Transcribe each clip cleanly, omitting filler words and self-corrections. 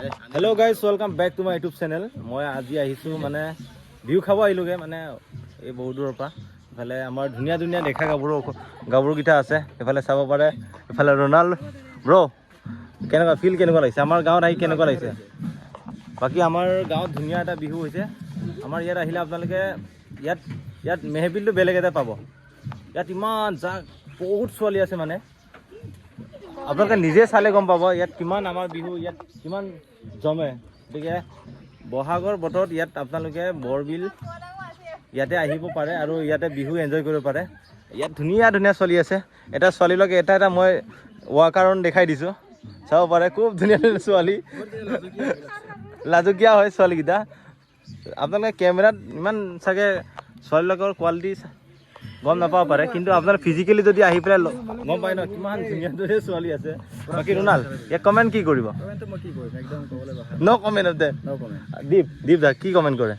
Hello guys, welcome back to my YouTube channel. মই আজি আহিছো মানে ভিউ খাব আহিলোগে মানে এই বহুত দূৰৰ পৰা ইফালে আমাৰ ধুনীয়া ধুনীয়া দেখা গাবৰু গিটা আছে ইফালে চাব পাৰে ইফালে ৰনাল্ড ব্ৰো কেনেকুৱা ফিল কেনেকুৱা লাগিছে আমাৰ গাঁৱত আহি কেনেকুৱা লাগিছে বাকি আমাৰ গাঁৱত ধুনীয়া এটা বিহু হৈছে আমাৰ ইয়াত আহিলে আপোনালোকে ইয়াত মেহফিলটো বেলেগ এটা পাব ইয়াত ইমান বহুত ছোৱালী আছে মানে আপোনালোকে নিজে চালে গম পাব ইয়াত কিমান আমাৰ বিহু ইয়াত কিমান জমে গতিকে বহাগৰ বতৰত ইয়াত আপোনালোকে বৰবিল ইয়াতে আহিব পাৰে আৰু ইয়াতে বিহু এনজয় কৰিব পাৰে ইয়াত ধুনীয়া ধুনীয়া ছোৱালী আছে এটা ছোৱালীলৈকে এটা মই ৱাকাৰণ দেখাই দিছোঁ চাব পাৰে খুব ধুনীয়া ধুনীয়া ছোৱালী লাজুকীয়া হয় ছোৱালীকেইটা আপোনালোকে কেমেৰাত ইমান চাগে ছোৱালীবিলাকৰ কোৱালিটি গম নাপাব পাৰে কিন্তু আপোনাৰ ফিজিকেলি যদি আহি পেলাই গম পায় ন কিমান ধুনীয়া ধুনীয়া ছোৱালী আছে বাকী ৰোনাল্ড ইয়াক কমেণ্ট কি কৰিব ন কমেণ্ট দে দীপ দা কি কমেণ্ট কৰে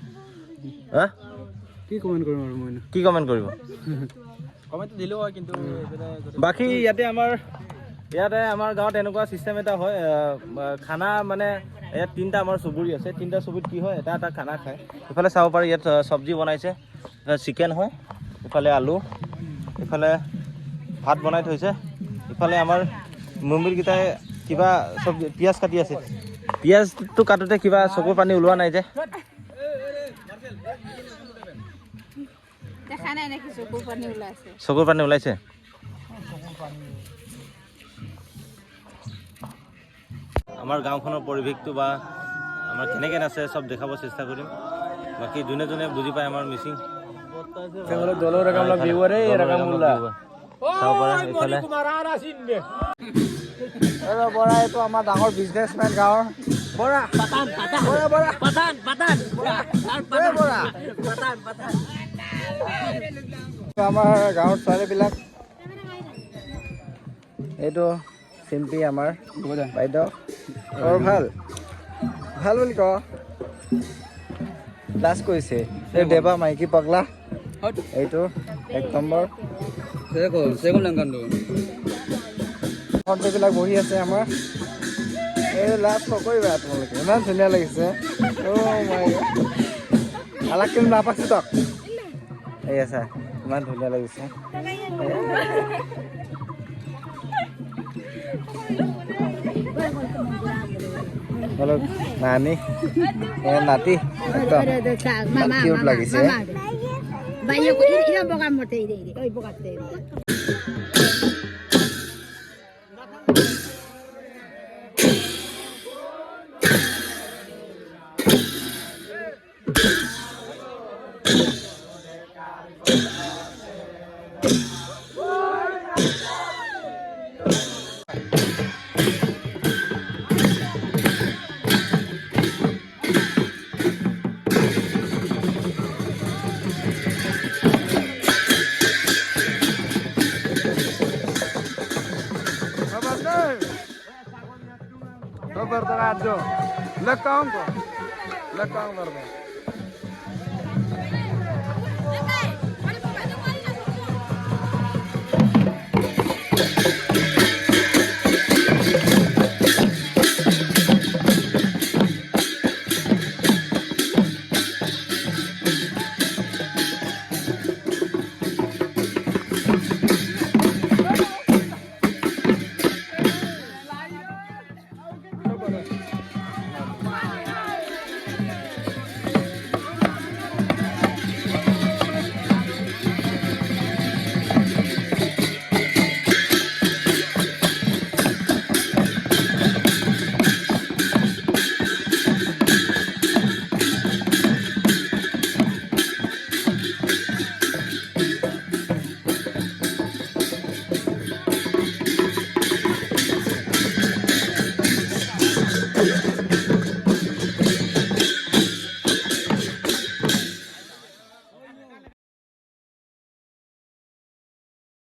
হা কি কমেণ্ট কৰিম আৰু মই কি কমেণ্ট কৰিব কমেণ্ট দিলেও হয় কিন্তু বাকী ইয়াতে আমাৰ গাঁৱত এনেকুৱা চিষ্টেম এটা হয় খানা মানে ইয়াত তিনিটা আমাৰ চুবুৰী আছে তিনিটা চুবুৰীত কি হয় এটা খানা খায় ইফালে চাব পাৰে ইয়াত চব্জি বনাইছে চিকেন হয় ইফালে আলু ইফালে ভাত বনাই থৈছে ইফালে আমাৰ মুম্বিৰকেইটাই কিবা চব্জি পিঁয়াজ কাটি আছে পিঁয়াজটো কাটোতে কিবা চকুৰ পানী ওলোৱা নাই যে চকুৰ পানী ওলাইছে আমাৰ গাঁওখনৰ পৰিৱেশটো বা আমাৰ কেনেকৈ নাচে চব দেখাব চেষ্টা কৰিম বাকী যোনে যোনে বুজি পায় আমাৰ মিচিং এইটো আমাৰ ডাঙৰ বিজনেছমেন গাঁৱৰ আমাৰ গাঁৱৰ ছোৱালীবিলাক এইটো চিম্পি আমাৰ বাইদেউ বৰ ভাল বুলি ক লাজ কৰিছে এই দেৱা মাইকী পগলা এইটো 1 নম্বৰ বিলাক বহি আছে আমাৰ এই লাজ নকৰিবা তোমালোকে ইমান ধুনীয়া লাগিছে আলাক কিনো নাপাইছো তক এই আছা ইমান ধুনীয়া লাগিছে নানি নাতি একদম কিউট লাগিছে Berdoa, lekang, berdoa.